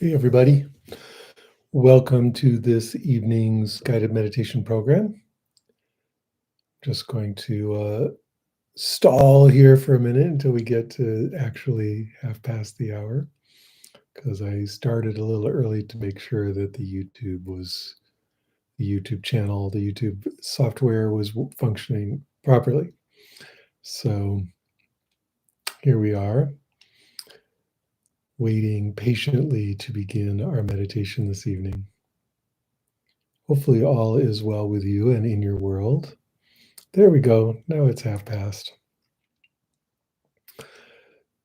Hey, everybody. Welcome to this evening's guided meditation program. Just going to stall here for a minute until we get to actually half past the hour, because I started a little early to make sure that the YouTube channel, the YouTube software was functioning properly. So here we are, waiting patiently to begin our meditation this evening. Hopefully all is well with you and in your world. There we go. Now it's half past.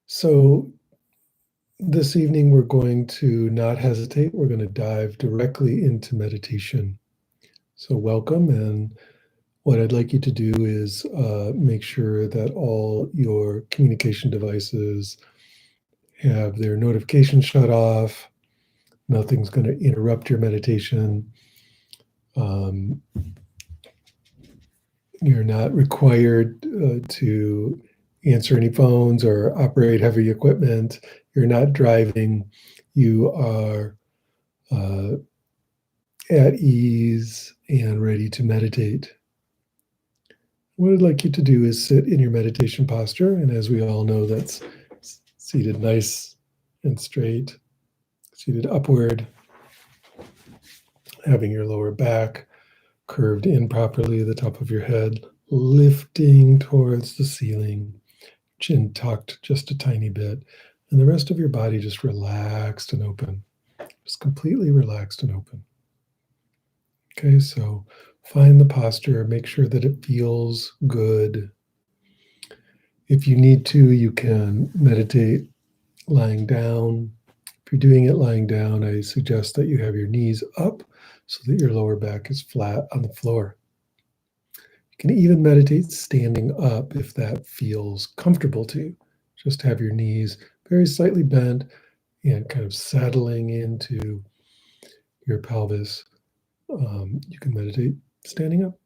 So this evening we're going to not hesitate. We're going to dive directly into meditation. So welcome. And what I'd like you to do is make sure that all your communication devices have their notifications shut off. Nothing's going to interrupt your meditation. You're not required to answer any phones or operate heavy equipment. You're not driving. You are at ease and ready to meditate. What I'd like you to do is sit in your meditation posture. And as we all know, that's seated nice and straight, seated upward, having your lower back curved in properly, the top of your head lifting towards the ceiling, chin tucked just a tiny bit, and the rest of your body just relaxed and open, just completely relaxed and open. Okay, so find the posture, make sure that it feels good. If you need to, you can meditate lying down. If you're doing it lying down, I suggest that you have your knees up so that your lower back is flat on the floor. You can even meditate standing up if that feels comfortable to you. Just have your knees very slightly bent and kind of settling into your pelvis. You can meditate standing up.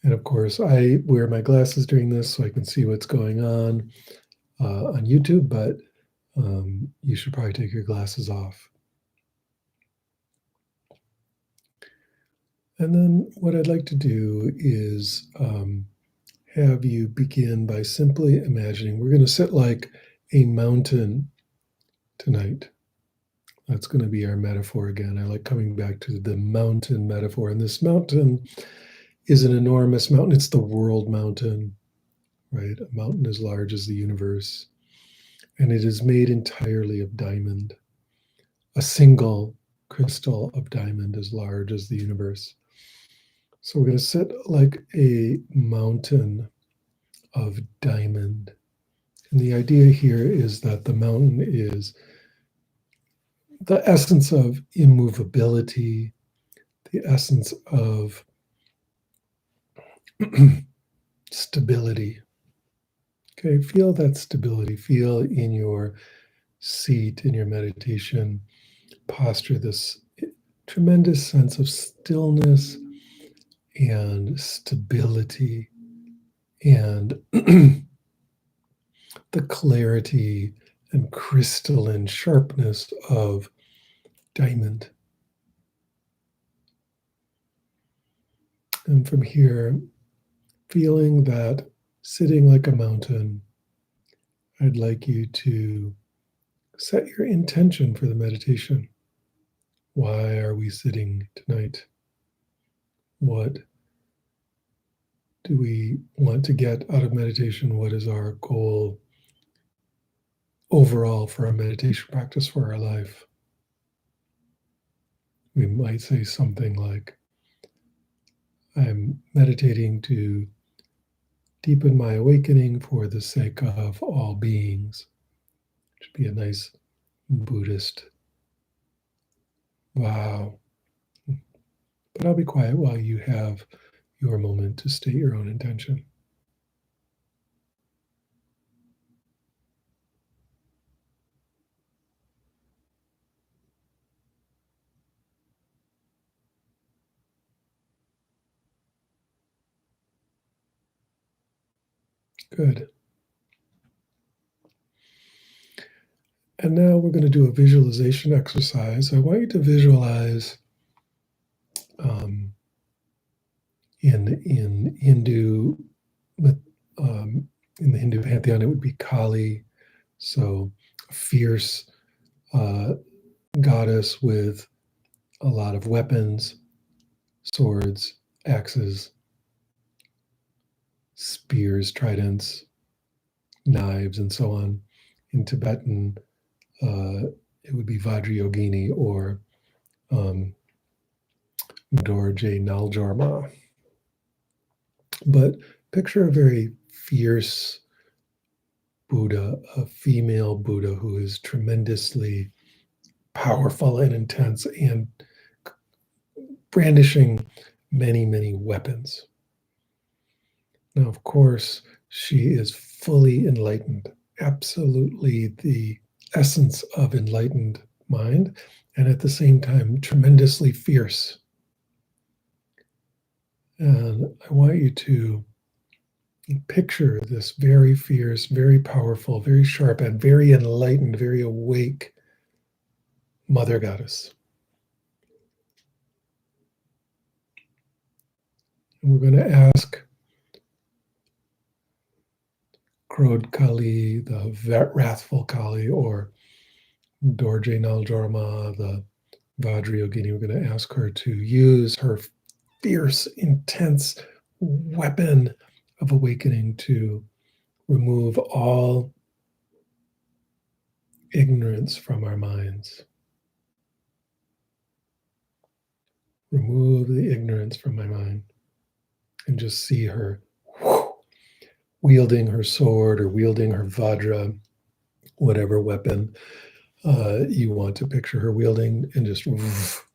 And of course, I wear my glasses during this so I can see what's going on YouTube, but you should probably take your glasses off. And then what I'd like to do is have you begin by simply imagining we're going to sit like a mountain tonight. That's going to be our metaphor again. I like coming back to the mountain metaphor. And this mountain is an enormous mountain. It's the world mountain, right? A mountain as large as the universe. And it is made entirely of diamond. A single crystal of diamond as large as the universe. So we're going to sit like a mountain of diamond. And the idea here is that the mountain is the essence of immovability, the essence of stability. Okay, feel that stability. Feel in your seat, in your meditation posture, this tremendous sense of stillness and stability and the clarity and crystalline sharpness of diamond. And from here, feeling that sitting like a mountain, I'd like you to set your intention for the meditation. Why are we sitting tonight? What do we want to get out of meditation? What is our goal overall for our meditation practice for our life? We might say something like, I'm meditating to deepen my awakening for the sake of all beings. It should be a nice Buddhist vow. But I'll be quiet while you have your moment to state your own intention. Good. And now we're going to do a visualization exercise. I want you to visualize in Hindu, in the Hindu pantheon, it would be Kali, so a fierce goddess with a lot of weapons, swords, axes, spears, tridents, knives, and so on. In Tibetan, it would be Vajrayogini or Dorje Naljorma. But picture a very fierce Buddha, a female Buddha who is tremendously powerful and intense and brandishing many, many weapons. Now, of course, she is fully enlightened, absolutely the essence of enlightened mind, and at the same time, tremendously fierce. And I want you to picture this very fierce, very powerful, very sharp, and very enlightened, very awake Mother Goddess. And we're going to ask Krodh Kali, the wrathful Kali, or Dorje Naljorma, the Vajrayogini. We're going to ask her to use her fierce, intense weapon of awakening to remove all ignorance from our minds. Remove the ignorance from my mind. And just see her wielding her sword or wielding her vajra, whatever weapon you want to picture her wielding, and just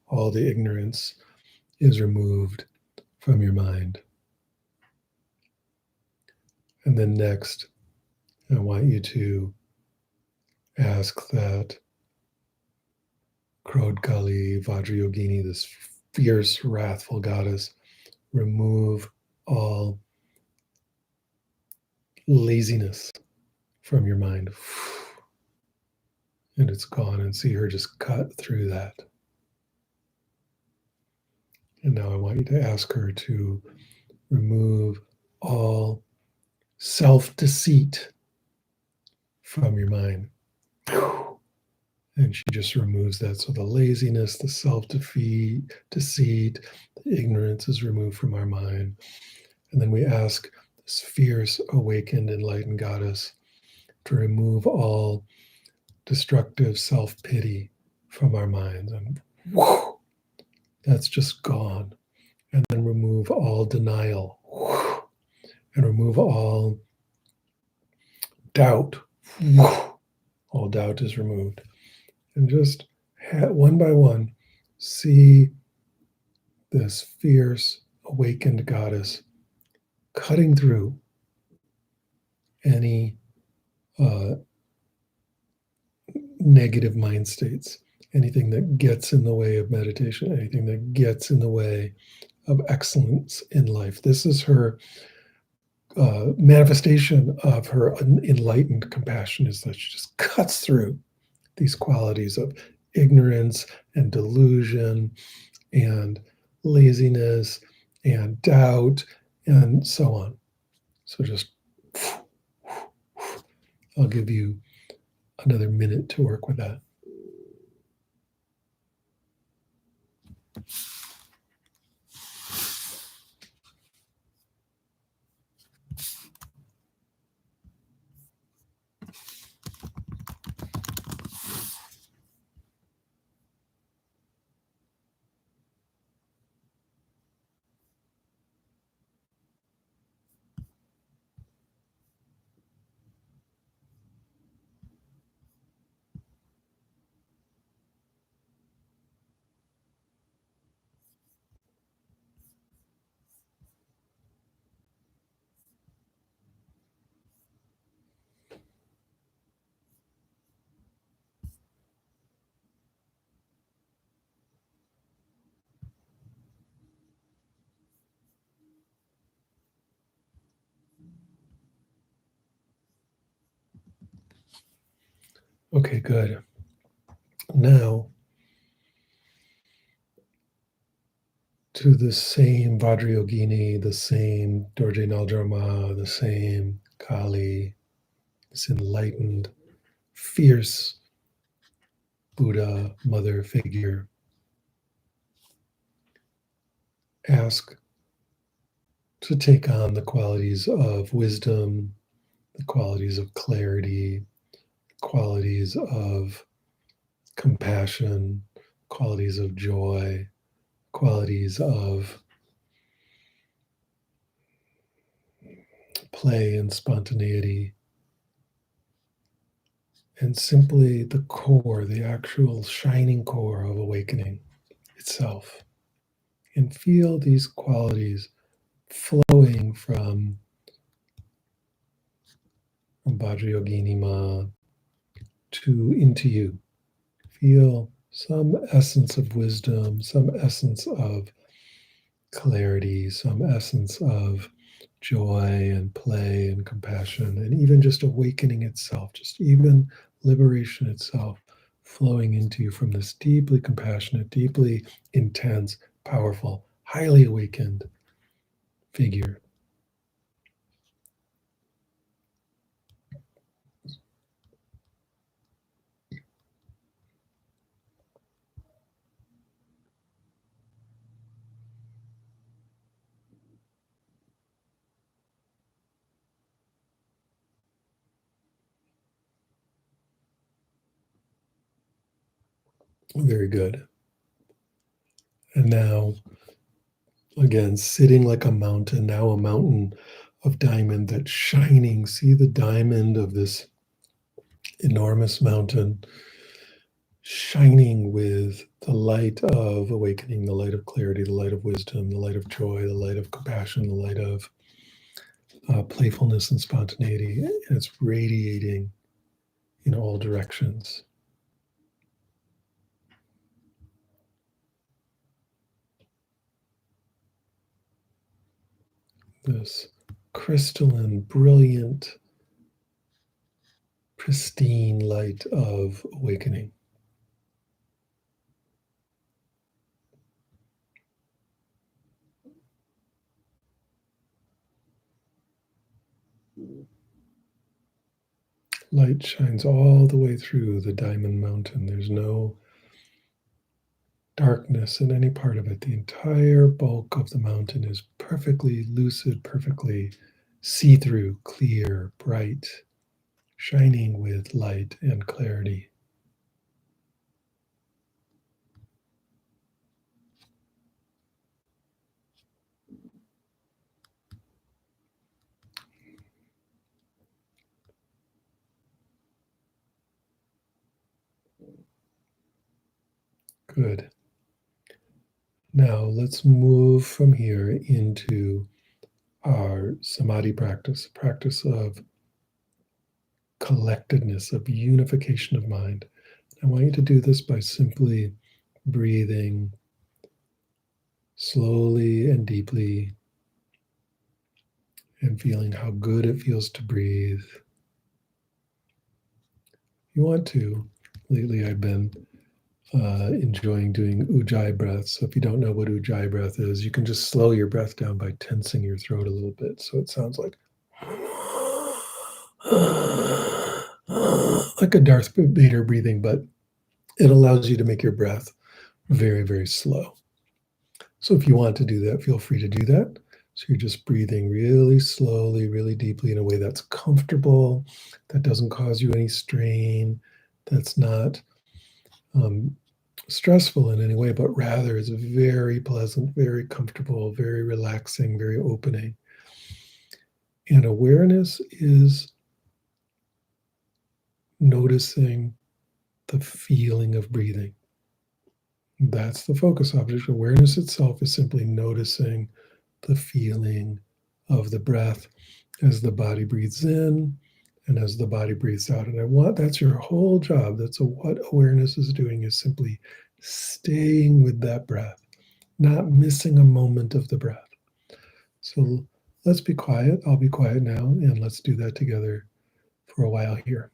all the ignorance is removed from your mind. And then next, I want you to ask that Krodh Kali, Vajrayogini, this fierce, wrathful goddess, remove all laziness from your mind. And it's gone, and see her just cut through that. And now I want you to ask her to remove all self-deceit from your mind. And she just removes that. So the laziness, the self-deceit, the ignorance is removed from our mind. And then we ask this fierce, awakened, enlightened goddess to remove all destructive self-pity from our minds. And that's just gone. And then remove all denial and remove all doubt. All doubt is removed. And just one by one, see this fierce, awakened goddess cutting through any negative mind states, anything that gets in the way of meditation, anything that gets in the way of excellence in life. This is her manifestation of her enlightened compassion, is that she just cuts through these qualities of ignorance and delusion and laziness and doubt and so on. So just, I'll give you another minute to work with that. Okay, good. Now, to the same Vajrayogini, the same Dorje Naldrama, the same Kali, this enlightened, fierce Buddha mother figure, ask to take on the qualities of wisdom, the qualities of clarity, qualities of compassion, qualities of joy, qualities of play and spontaneity, and simply the core, the actual shining core of awakening itself. And feel these qualities flowing from Vajrayogini Ma to into you. Feel some essence of wisdom, some essence of clarity, some essence of joy and play and compassion, and even just awakening itself, just even liberation itself flowing into you from this deeply compassionate, deeply intense, powerful, highly awakened figure. Very good. And now, again, sitting like a mountain, now a mountain of diamond that's shining. See the diamond of this enormous mountain shining with the light of awakening, the light of clarity, the light of wisdom, the light of joy, the light of compassion, the light of playfulness and spontaneity. And it's radiating in all directions. This crystalline, brilliant, pristine light of awakening. Light shines all the way through the diamond mountain. There's no darkness in any part of it. The entire bulk of the mountain is perfectly lucid, perfectly see through, clear, bright, shining with light and clarity. Good. Now let's move from here into our Samadhi practice of collectedness, of unification of mind. I want you to do this by simply breathing slowly and deeply and feeling how good it feels to breathe. If you want to, lately I've been enjoying doing Ujjayi breath. So if you don't know what Ujjayi breath is, you can just slow your breath down by tensing your throat a little bit. So it sounds like a Darth Vader breathing, but it allows you to make your breath very, very slow. So if you want to do that, feel free to do that. So you're just breathing really slowly, really deeply in a way that's comfortable, that doesn't cause you any strain, that's not stressful in any way, but rather is very pleasant, very comfortable, very relaxing, very opening. And awareness is noticing the feeling of breathing. That's the focus object. Awareness itself is simply noticing the feeling of the breath as the body breathes in and as the body breathes out. And that's your whole job. That's what awareness is doing, is simply staying with that breath, not missing a moment of the breath. So let's be quiet. I'll be quiet now, and let's do that together for a while here.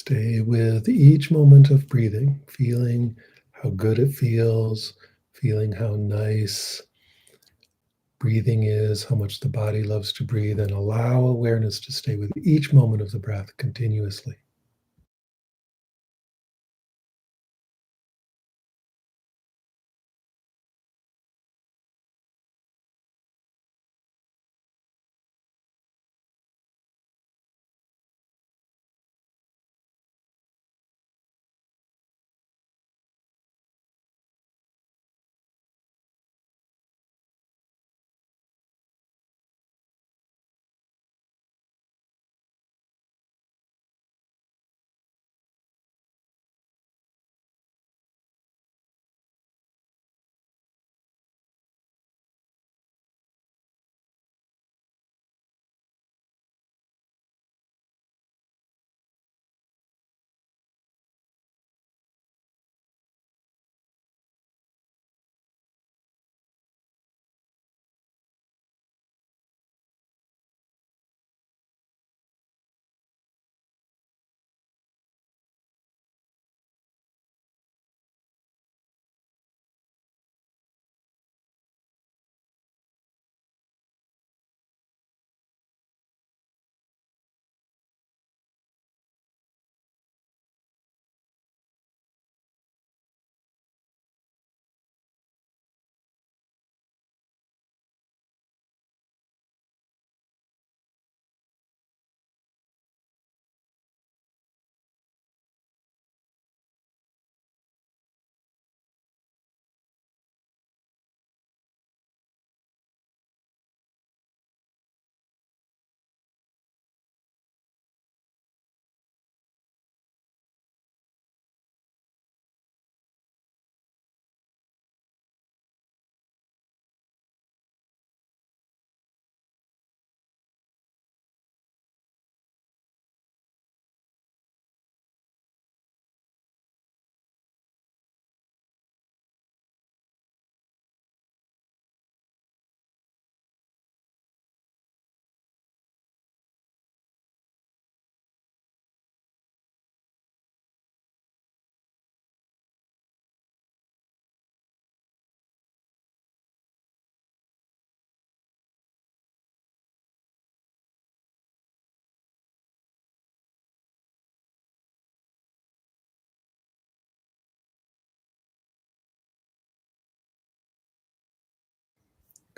Stay with each moment of breathing, feeling how good it feels, feeling how nice breathing is, how much the body loves to breathe, and allow awareness to stay with each moment of the breath continuously.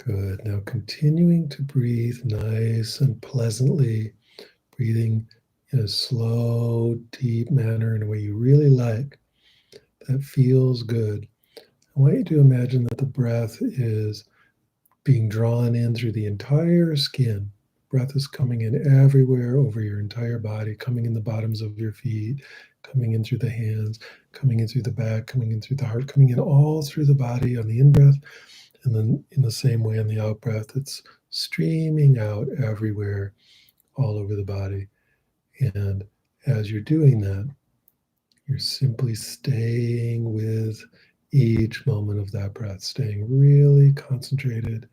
Good. Now continuing to breathe nice and pleasantly, breathing in a slow, deep manner in a way you really like, that feels good. I want you to imagine that the breath is being drawn in through the entire skin. Breath is coming in everywhere over your entire body, coming in the bottoms of your feet, coming in through the hands, coming in through the back, coming in through the heart, coming in all through the body on the in breath. And then in the same way on the out breath, it's streaming out everywhere, all over the body. And as you're doing that, you're simply staying with each moment of that breath, staying really concentrated,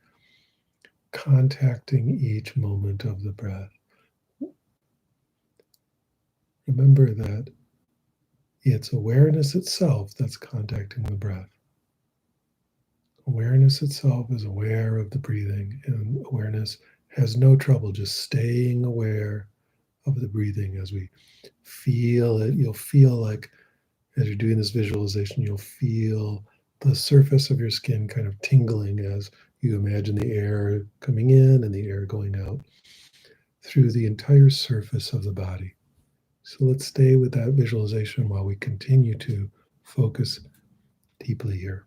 contacting each moment of the breath. Remember that it's awareness itself that's contacting the breath. Awareness itself is aware of the breathing, and awareness has no trouble just staying aware of the breathing as we feel it. You'll feel like, as you're doing this visualization, you'll feel the surface of your skin kind of tingling as you imagine the air coming in and the air going out through the entire surface of the body. So let's stay with that visualization while we continue to focus deeply here.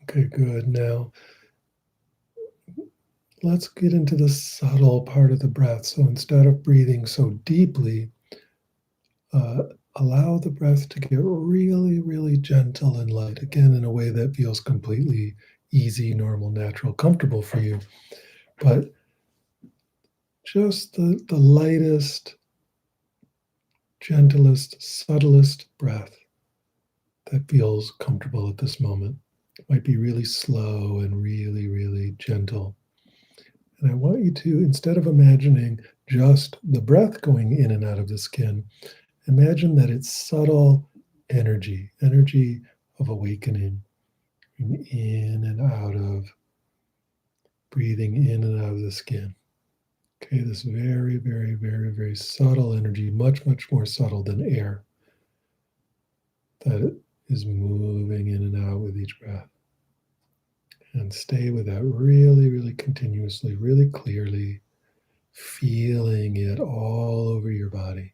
Okay, good. Now, let's get into the subtle part of the breath. So instead of breathing so deeply, uh, allow the breath to get really, really gentle and light, again, in a way that feels completely easy, normal, natural, comfortable for you. But just the lightest, gentlest, subtlest breath that feels comfortable at this moment. It might be really slow and really, really gentle. And I want you to, instead of imagining just the breath going in and out of the skin, imagine that it's subtle energy, energy of awakening, in and out of, breathing in and out of the skin. Okay, this very, very, very, very subtle energy, much, much more subtle than air, that is moving in and out with each breath. And stay with that really, really continuously, really clearly, feeling it all over your body.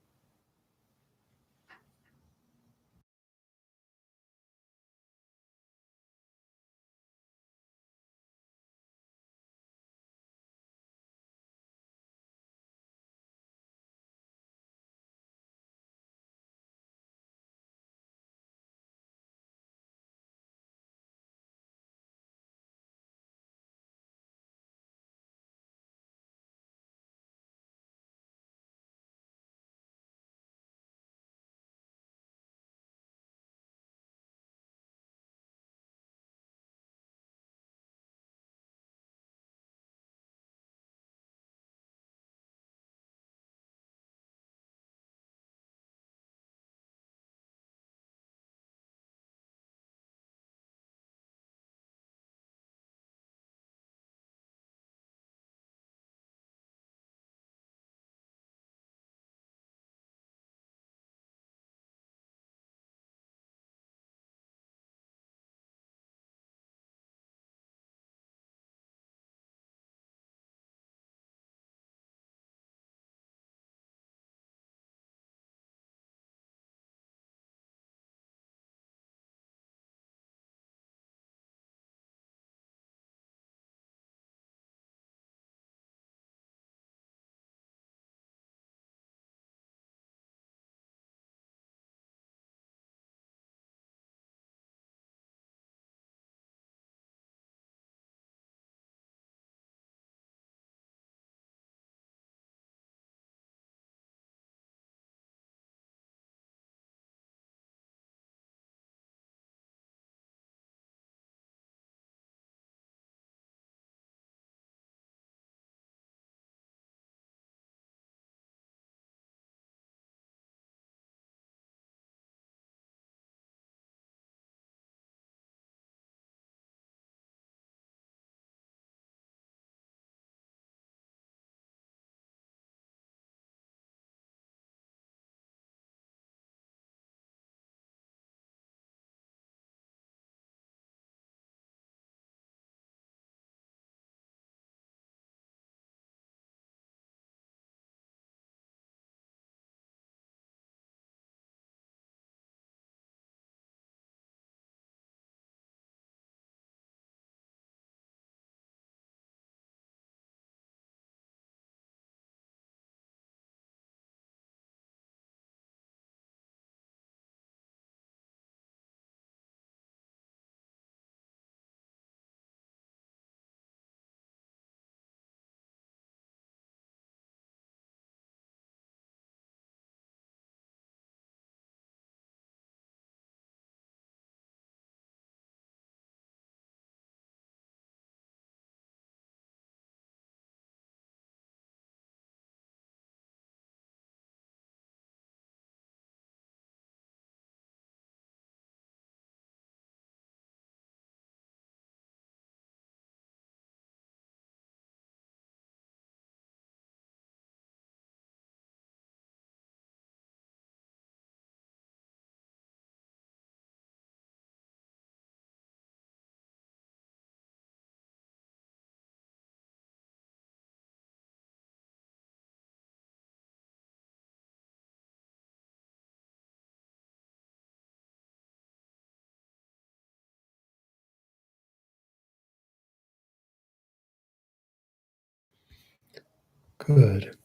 Good.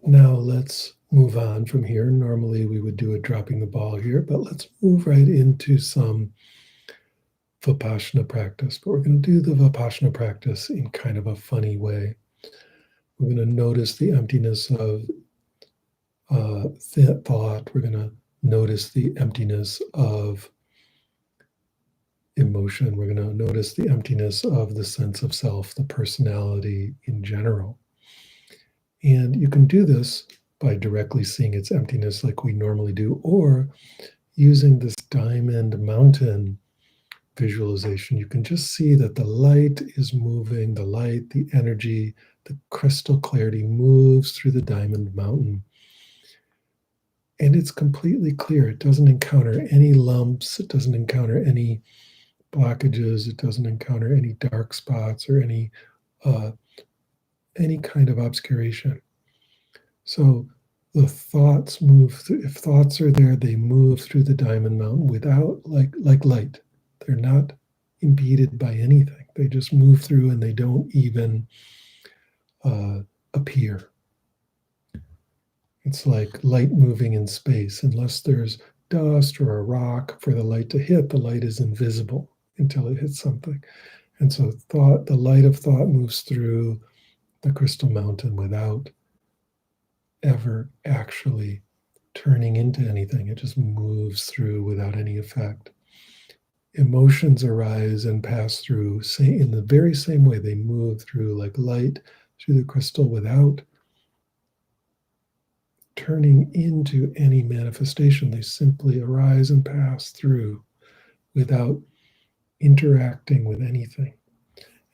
Now let's move on from here. Normally we would do a dropping the ball here, but let's move right into some Vipashyana practice. But we're going to do the Vipashyana practice in kind of a funny way. We're going to notice the emptiness of thought. We're going to notice the emptiness of emotion. We're going to notice the emptiness of the sense of self, the personality in general. And you can do this by directly seeing its emptiness like we normally do, or using this diamond mountain visualization. You can just see that the light is moving, the light, the energy, the crystal clarity moves through the diamond mountain. And it's completely clear. It doesn't encounter any lumps, it doesn't encounter any blockages, it doesn't encounter any dark spots or any kind of obscuration. So the thoughts move through, if thoughts are there, they move through the diamond mountain without like light. They're not impeded by anything. They just move through and they don't even appear. It's like light moving in space. Unless there's dust or a rock for the light to hit, the light is invisible until it hits something. And so the light of thought moves through the crystal mountain without ever actually turning into anything. It just moves through without any effect. Emotions arise and pass through, say, in the very same way they move through like light through the crystal without turning into any manifestation. They simply arise and pass through without interacting with anything.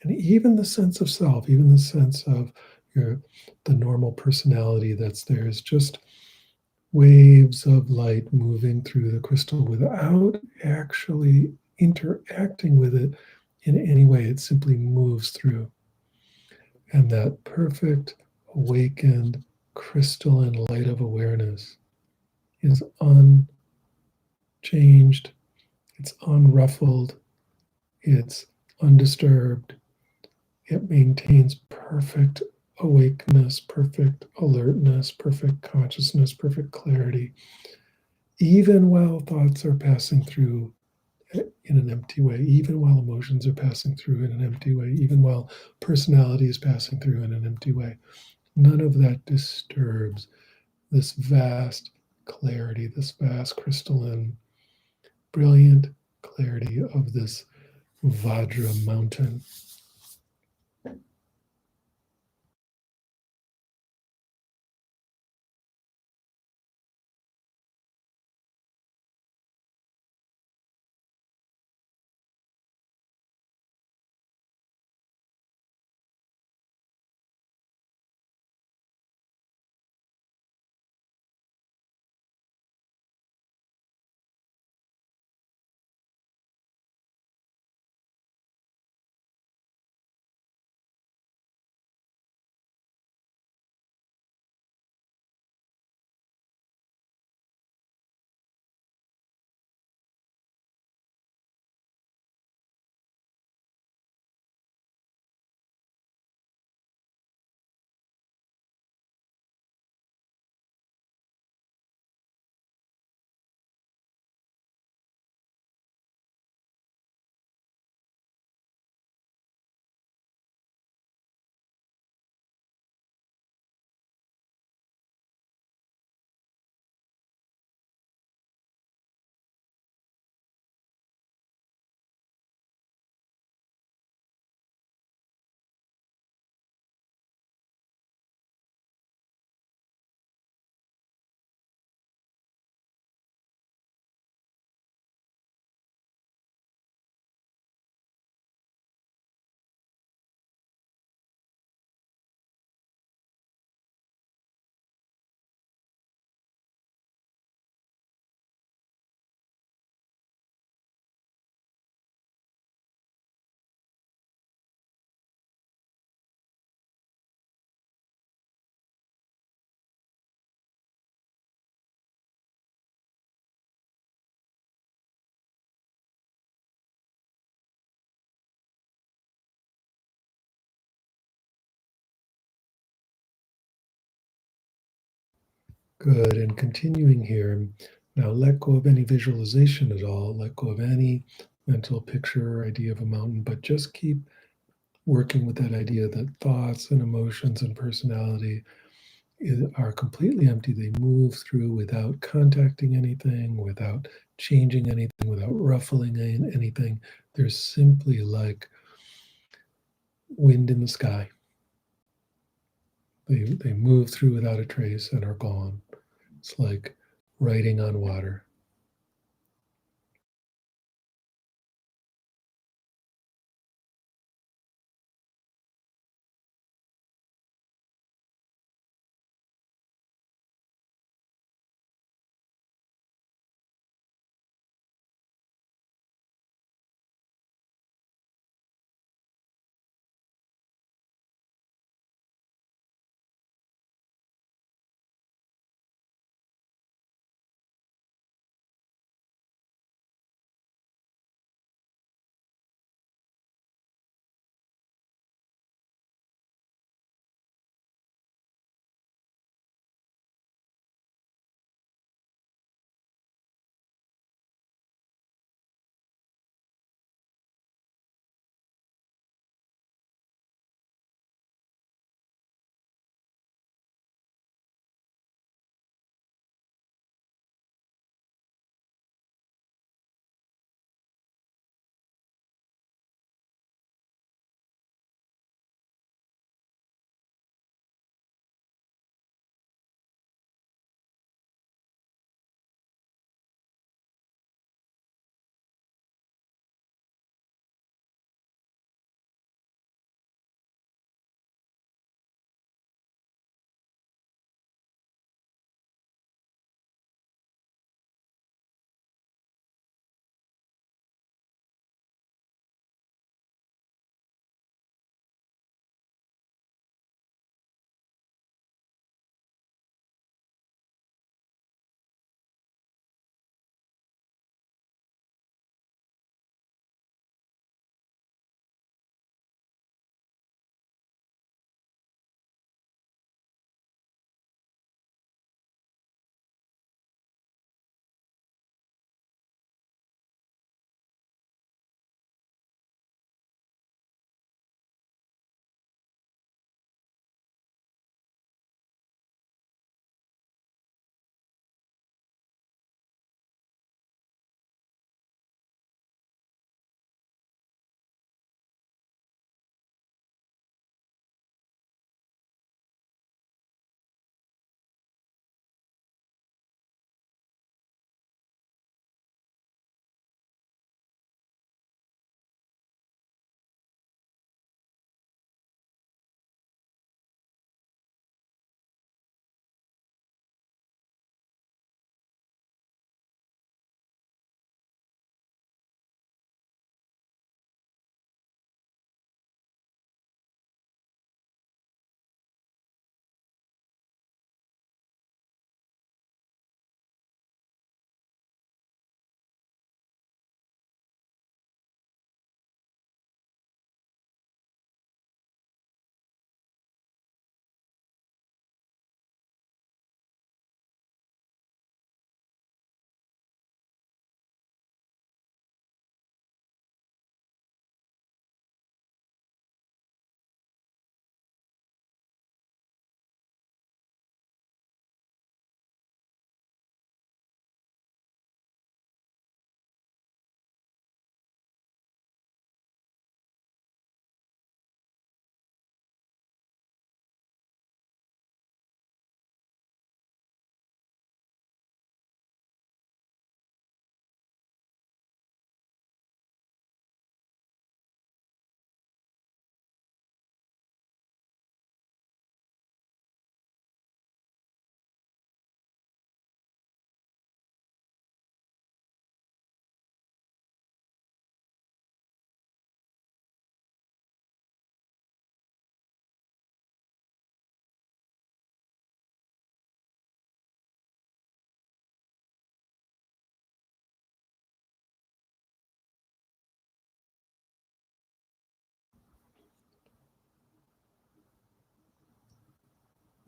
And even the sense of self, even the sense of the normal personality that's there is just waves of light moving through the crystal without actually interacting with it in any way. It simply moves through. And that perfect, awakened, crystalline light of awareness is unchanged, it's unruffled, it's undisturbed. It maintains perfect awakeness, perfect alertness, perfect consciousness, perfect clarity, even while thoughts are passing through in an empty way, even while emotions are passing through in an empty way, even while personality is passing through in an empty way. None of that disturbs this vast clarity, this vast crystalline, brilliant clarity of this Vajra mountain. Good. And continuing here, now let go of any visualization at all, let go of any mental picture or idea of a mountain, but just keep working with that idea that thoughts and emotions and personality are completely empty. They move through without contacting anything, without changing anything, without ruffling anything. They're simply like wind in the sky. They move through without a trace and are gone. It's like writing on water.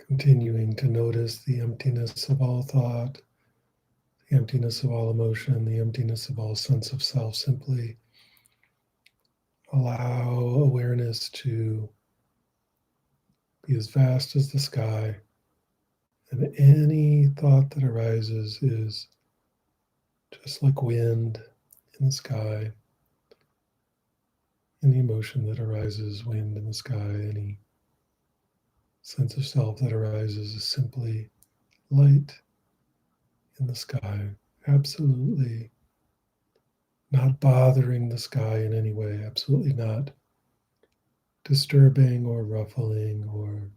Continuing to notice the emptiness of all thought, the emptiness of all emotion, the emptiness of all sense of self. Simply allow awareness to be as vast as the sky, and any thought that arises is just like wind in the sky. Any emotion that arises, wind in the sky, any sense of self that arises is simply light in the sky. Absolutely not bothering the sky in any way, absolutely not disturbing or ruffling or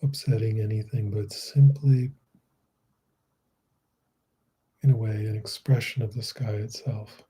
upsetting anything, but simply, in a way, an expression of the sky itself.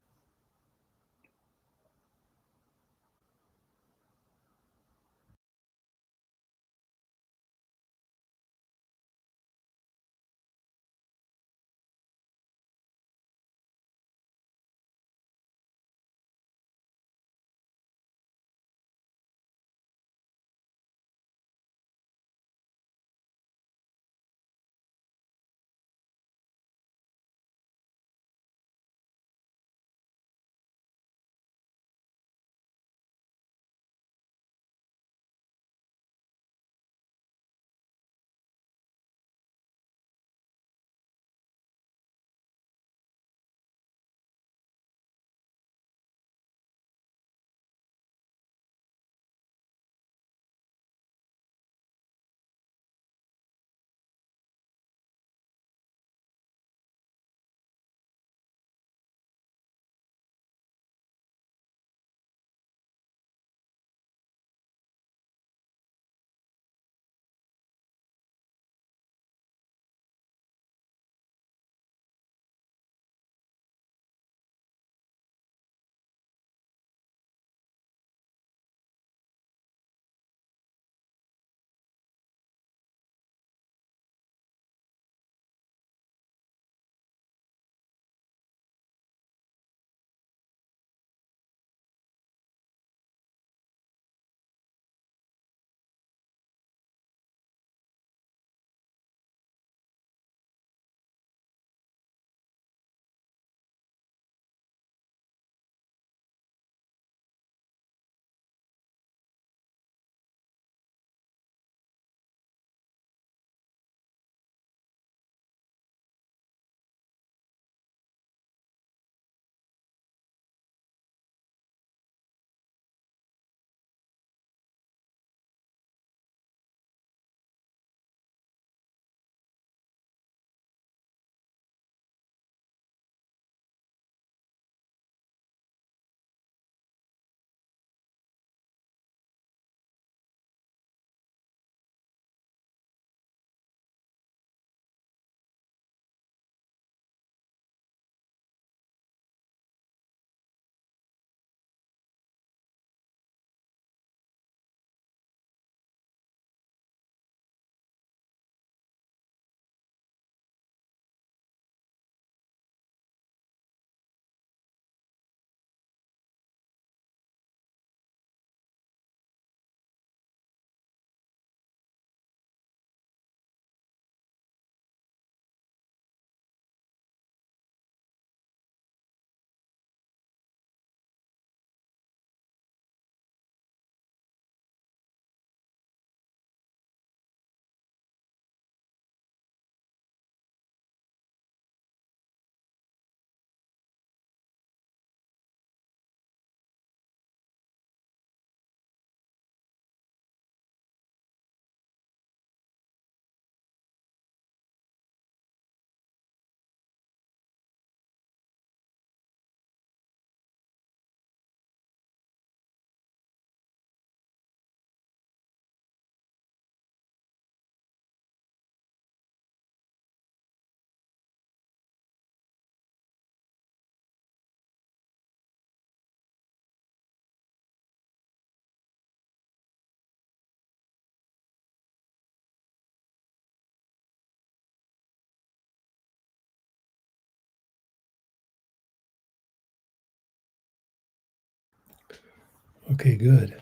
Okay, good.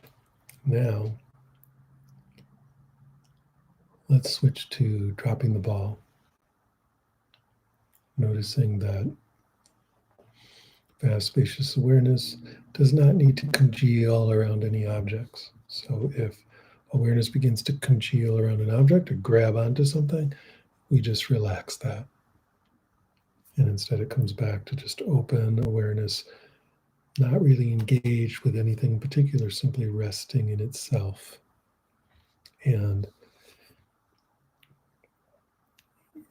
Now, Let's switch to dropping the ball. Noticing that vast, spacious awareness does not need to congeal around any objects. So if awareness begins to congeal around an object or grab onto something, we just relax that. And instead it comes back to just open awareness, not really engaged with anything in particular, simply resting in itself. And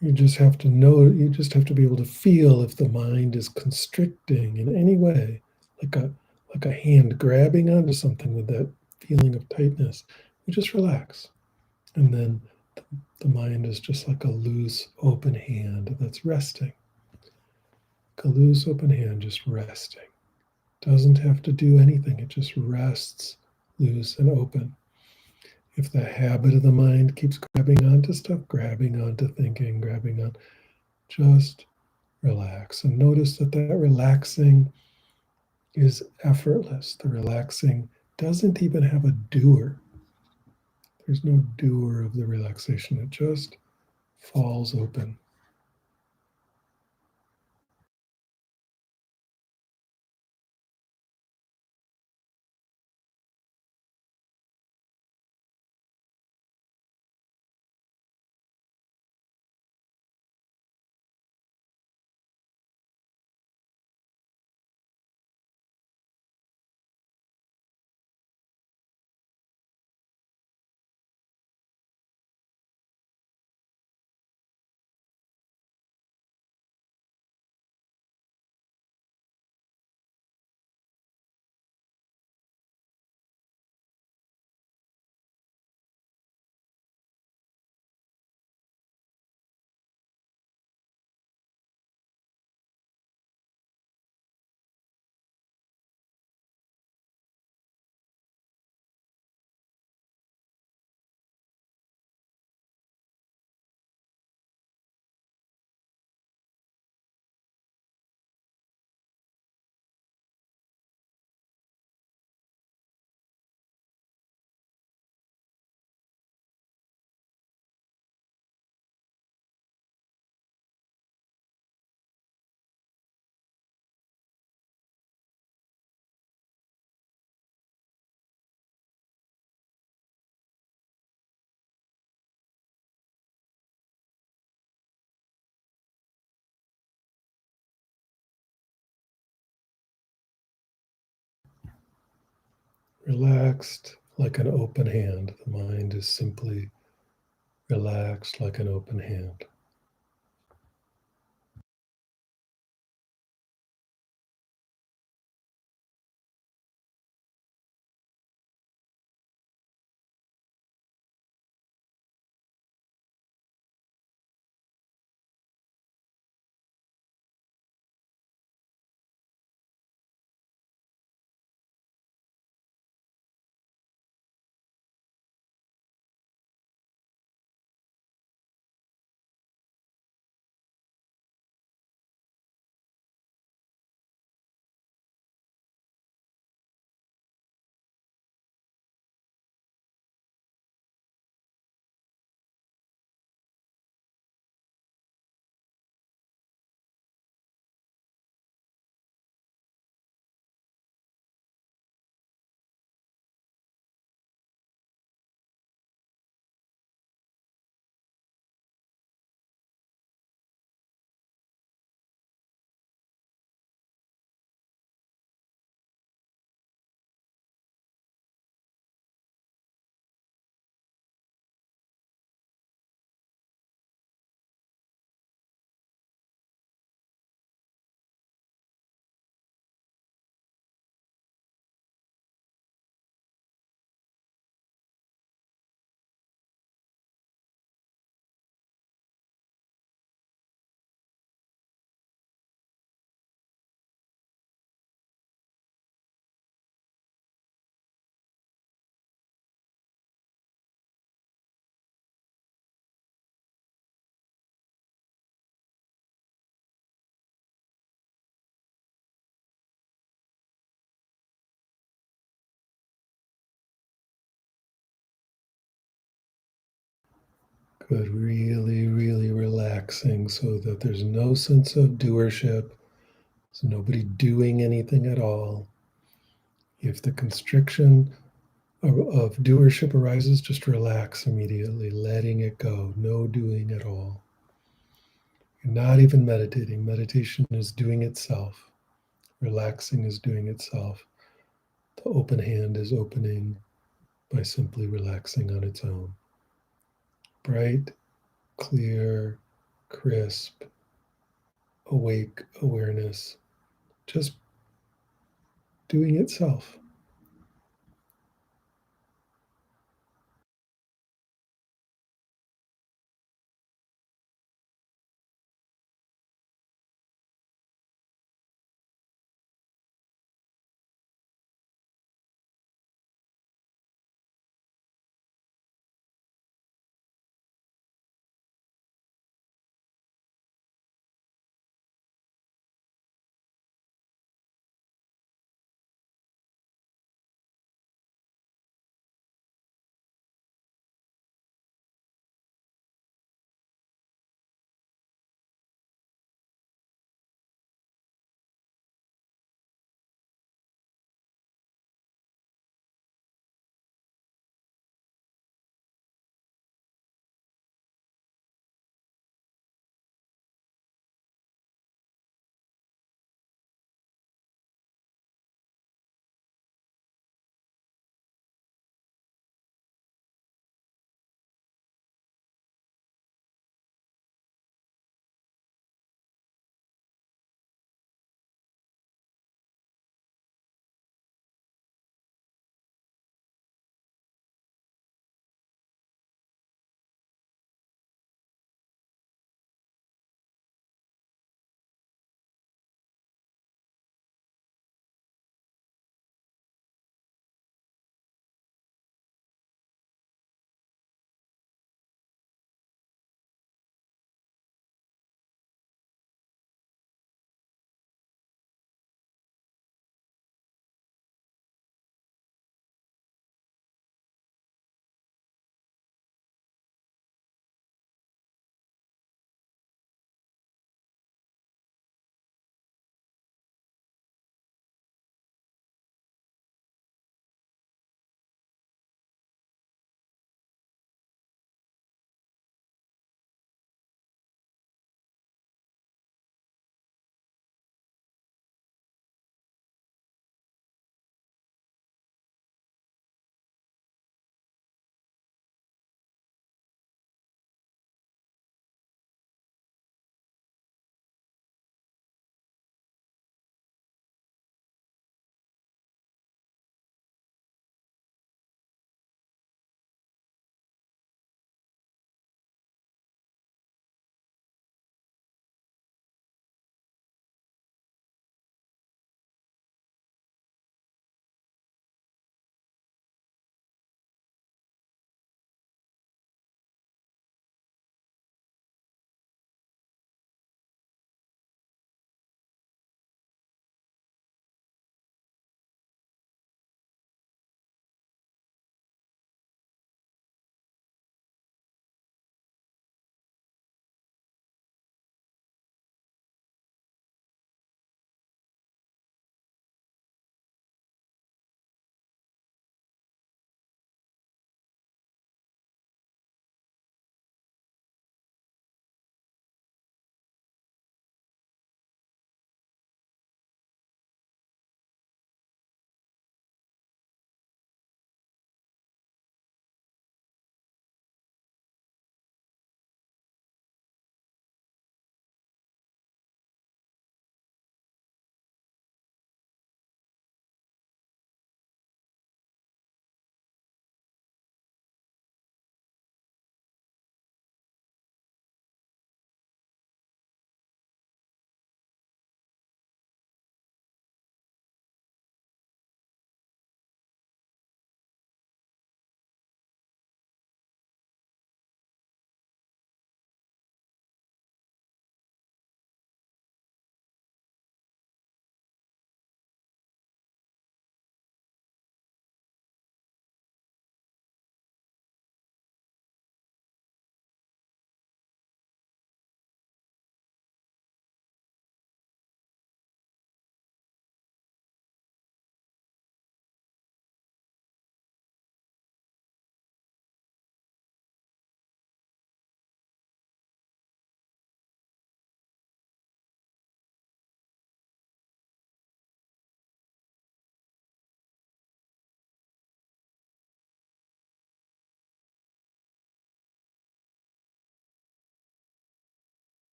you just have to know, you just have to be able to feel if the mind is constricting in any way, like a hand grabbing onto something with that feeling of tightness. You just relax. And then the mind is just like a loose, open hand that's resting. Like a loose, open hand just resting. Doesn't have to do anything. It just rests loose and open. If the habit of the mind keeps grabbing onto stuff, grabbing onto thinking, grabbing on, just relax. And notice that that relaxing is effortless. The relaxing doesn't even have a doer. There's no doer of the relaxation. It just falls open. Relaxed like an open hand. The mind is simply relaxed like an open hand. but really, really relaxing so that there's no sense of doership. There's nobody doing anything at all. If the constriction of doership arises, just relax immediately, letting it go, no doing at all. You're not even meditating. Meditation is doing itself. Relaxing is doing itself. The open hand is opening by simply relaxing on its own. Bright, clear, crisp, awake awareness, just doing itself.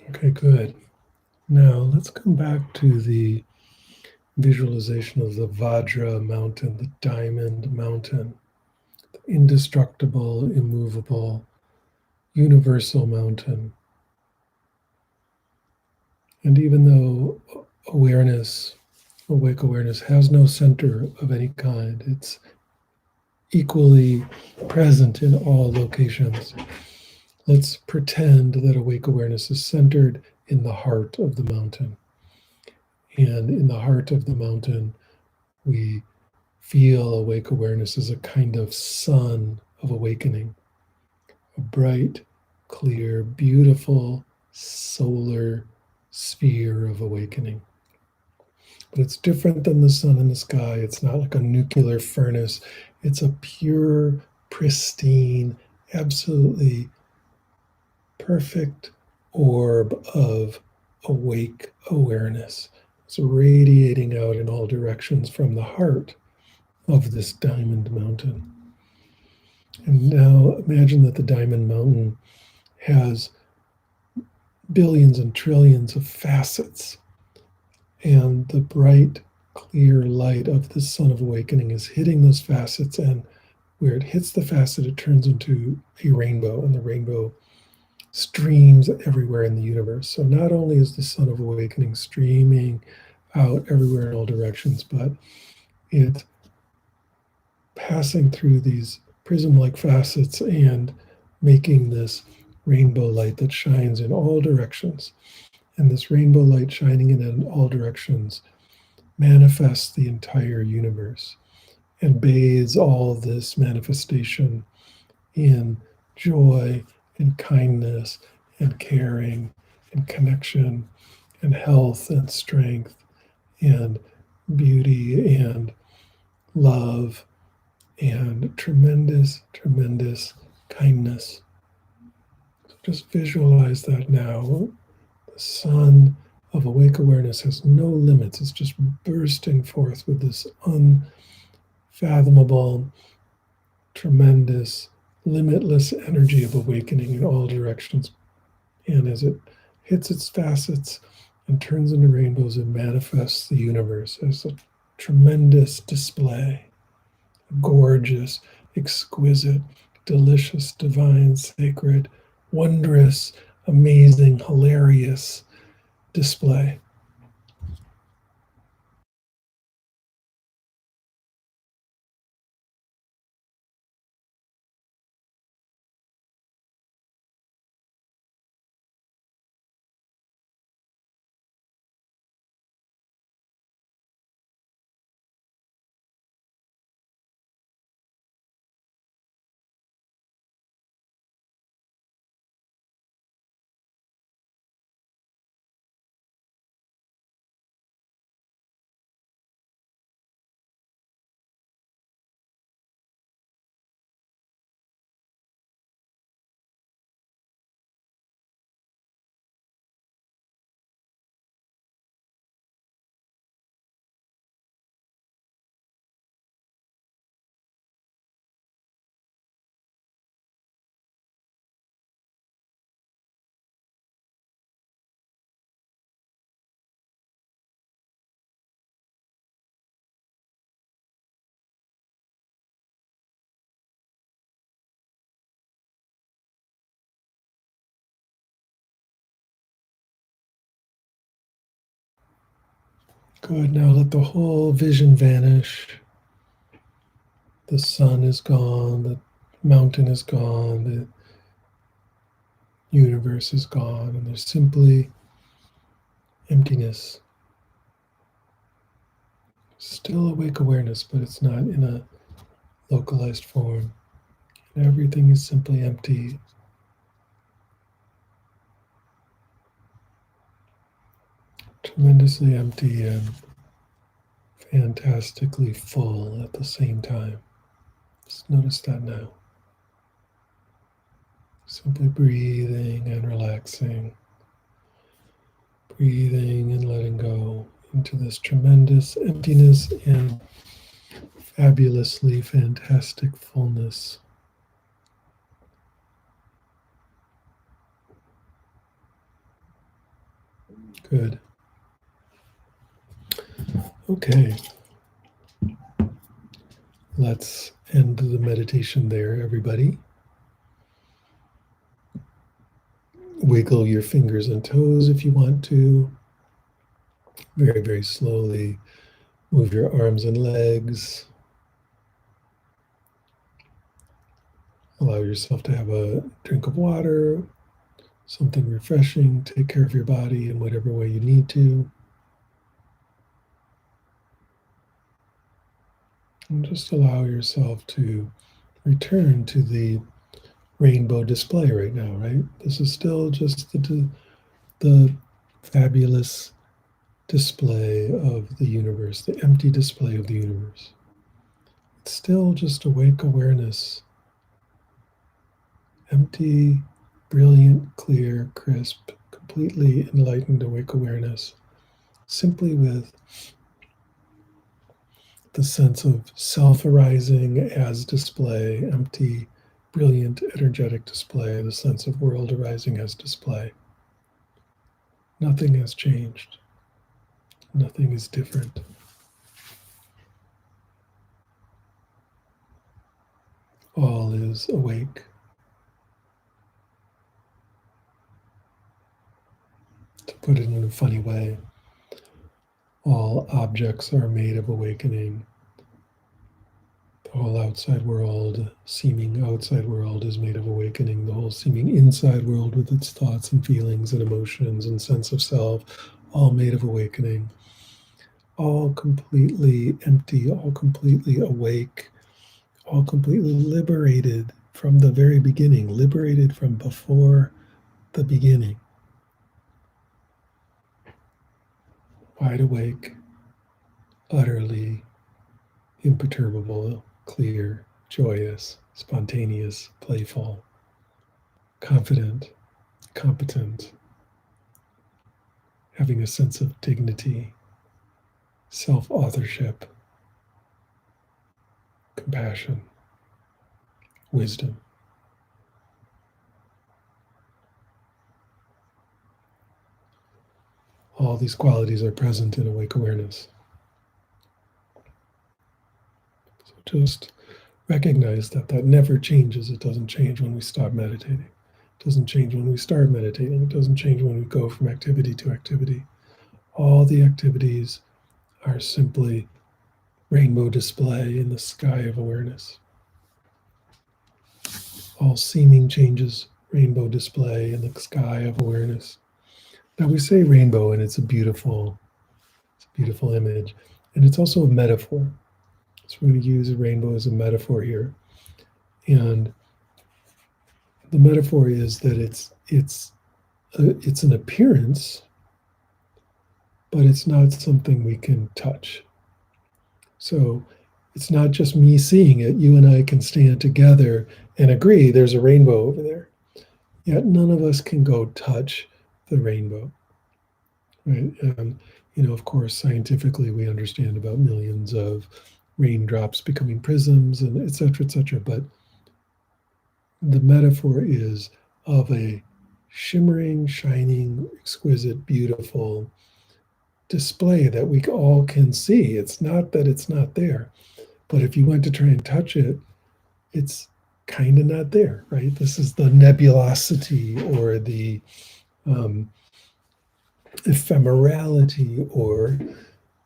Okay, good. Now let's come back to the visualization of the Vajra mountain, the diamond mountain, the indestructible, immovable, universal mountain. And even though awareness, awake awareness, has no center of any kind, it's equally present in all locations. Let's pretend that awake awareness is centered in the heart of the mountain. And in the heart of the mountain, we feel awake awareness as a kind of sun of awakening, a bright, clear, beautiful solar sphere of awakening. But it's different than the sun in the sky. It's not like a nuclear furnace. It's a pure, pristine, absolutely perfect orb of awake awareness. It's radiating out in all directions from the heart of this diamond mountain. And now imagine that the diamond mountain has billions and trillions of facets, and the bright, clear light of the sun of awakening is hitting those facets, and where it hits the facet, it turns into a rainbow, and the rainbow streams everywhere in the universe. So not only is the sun of awakening streaming out everywhere in all directions, but it's passing through these prism-like facets and making this rainbow light that shines in all directions. And this rainbow light shining in all directions manifests the entire universe and bathes all of this manifestation in joy and kindness and caring and connection and health and strength and beauty and love and tremendous, tremendous kindness. So just visualize that now. The sun of awake awareness has no limits. It's just bursting forth with this unfathomable, tremendous, limitless energy of awakening in all directions. And as it hits its facets and turns into rainbows, it manifests the universe as a tremendous display, gorgeous, exquisite, delicious, divine, sacred, wondrous, amazing, hilarious display. Good. Now let the whole vision vanish. The sun is gone, the mountain is gone, the universe is gone, and there's simply emptiness. Still awake awareness, but it's not in a localized form. And everything is simply empty. Tremendously empty and fantastically full at the same time. Just notice that now. Simply breathing and relaxing, breathing and letting go into this tremendous emptiness and fabulously fantastic fullness. Good. Okay. Let's end the meditation there, everybody. Wiggle your fingers and toes if you want to. Very, very slowly move your arms and legs. Allow yourself to have a drink of water, something refreshing. Take care of your body in whatever way you need to. And just allow yourself to return to the rainbow display right now, right? This is still just the fabulous display of the universe, the empty display of the universe. It's still just awake awareness, empty, brilliant, clear, crisp, completely enlightened awake awareness, simply with the sense of self arising as display, empty, brilliant, energetic display, the sense of world arising as display. Nothing has changed. Nothing is different. All is awake. To put it in a funny way, all objects are made of awakening. The whole outside world, seeming outside world, is made of awakening. The whole seeming inside world with its thoughts and feelings and emotions and sense of self, all made of awakening. All completely empty, all completely awake, all completely liberated from the very beginning, liberated from before the beginning. Wide awake, utterly imperturbable, clear, joyous, spontaneous, playful, confident, competent, having a sense of dignity, self-authorship, compassion, wisdom. All these qualities are present in awake awareness. So just recognize that that never changes. It doesn't change when we stop meditating. It doesn't change when we start meditating. It doesn't change when we go from activity to activity. All the activities are simply rainbow display in the sky of awareness. All seeming changes, rainbow display in the sky of awareness. Now we say rainbow, and it's a beautiful image, and it's also a metaphor. So we're going to use a rainbow as a metaphor here, and the metaphor is that it's an appearance, but it's not something we can touch. So it's not just me seeing it. You and I can stand together and agree there's a rainbow over there. Yet none of us can go touch the rainbow. Right? And, of course, scientifically we understand about millions of raindrops becoming prisms and et cetera, but the metaphor is of a shimmering, shining, exquisite, beautiful display that we all can see. It's not that it's not there, but if you went to try and touch it, it's kind of not there, right? This is the nebulosity or the ephemerality, or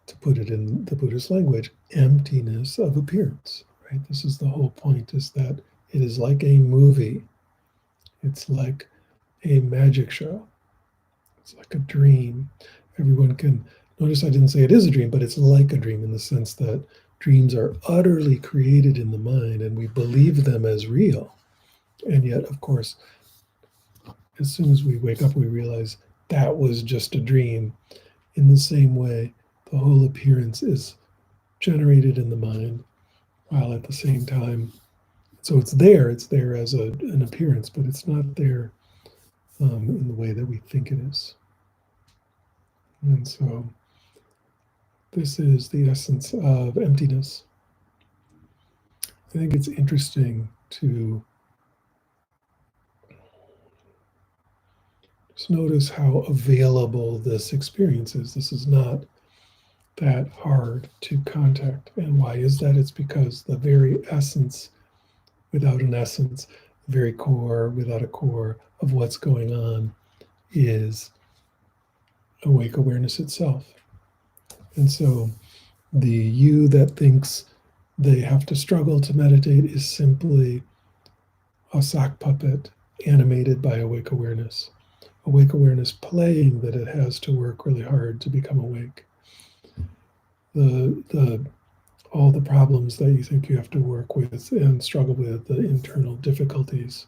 to put it in the Buddhist language, emptiness of appearance, right? This is the whole point, is that it is like a movie. It's like a magic show. It's like a dream. Everyone can notice I didn't say it is a dream, but it's like a dream in the sense that dreams are utterly created in the mind and we believe them as real. And yet, of course, as soon as we wake up, we realize that was just a dream. In the same way, the whole appearance is generated in the mind, while at the same time, so it's there as an appearance, but it's not there in the way that we think it is. And so this is the essence of emptiness. I think it's interesting to Just notice how available this experience is. This is not that hard to contact. And why is that? It's because the very essence without an essence, the very core without a core of what's going on is awake awareness itself. And so the you that thinks they have to struggle to meditate is simply a sock puppet animated by awake awareness. Awake awareness playing that it has to work really hard to become awake. All the problems that you think you have to work with and struggle with, the internal difficulties,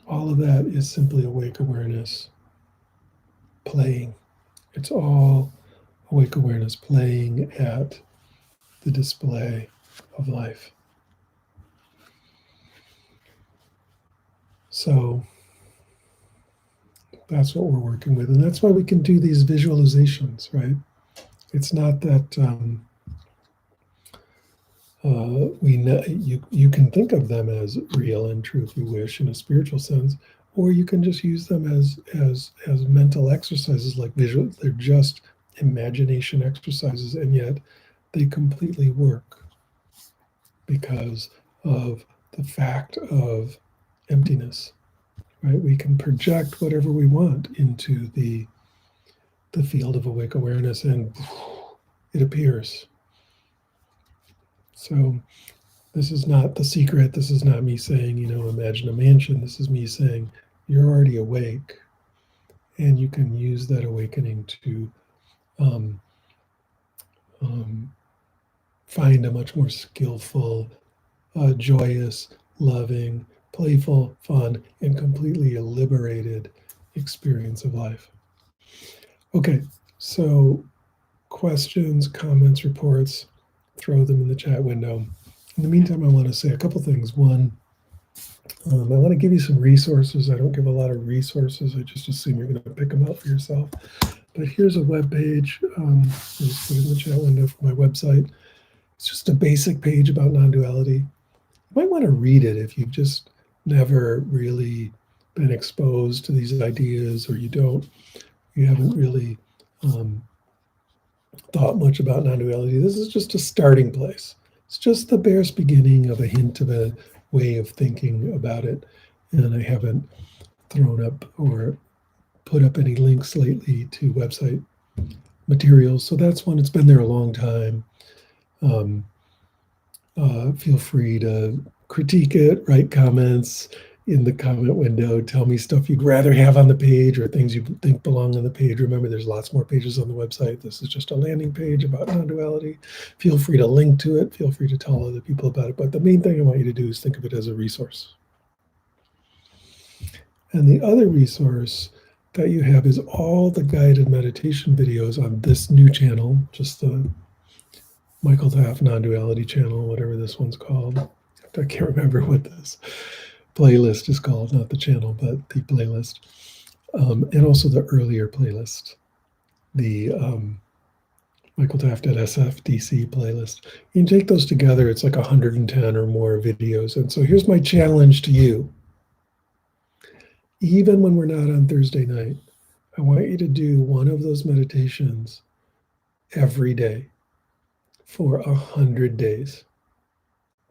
all of that is simply awake awareness playing. It's all awake awareness playing at the display of life. So that's what we're working with. And that's why we can do these visualizations, right? It's not that you can think of them as real and true if you wish in a spiritual sense, or you can just use them as mental exercises like visual. They're just imagination exercises, and yet they completely work because of the fact of emptiness, right? We can project whatever we want into the field of awake awareness, and it appears. So this is not the secret. This is not me saying, imagine a mansion. This is me saying, you're already awake, and you can use that awakening to find a much more skillful, joyous, loving, playful, fun, and completely liberated experience of life. Okay, so questions, comments, reports, throw them in the chat window. In the meantime, I want to say a couple things. One, I want to give you some resources. I don't give a lot of resources. I just assume you're going to pick them up for yourself. But here's a web page. I'll just put it in the chat window for my website. It's just a basic page about non-duality. You might want to read it if you've just never really been exposed to these ideas, or you haven't really thought much about non-duality. This is just a starting place. It's just the barest beginning of a hint of a way of thinking about it. And I haven't thrown up or put up any links lately to website materials. So that's one. It's been there a long time. Feel free to critique it, write comments in the comment window, tell me stuff you'd rather have on the page or things you think belong on the page. Remember, there's lots more pages on the website. This is just a landing page about non-duality. Feel free to link to it. Feel free to tell other people about it. But the main thing I want you to do is think of it as a resource. And the other resource that you have is all the guided meditation videos on this new channel, just the Michael Taft non-duality channel, whatever this one's called. I can't remember what this playlist is called, not the channel, but the playlist. And also the earlier playlist, the Michael Taft at SFDC playlist. You can take those together, it's like 110 or more videos. And so here's my challenge to you. Even when we're not on Thursday night, I want you to do one of those meditations every day for 100 days.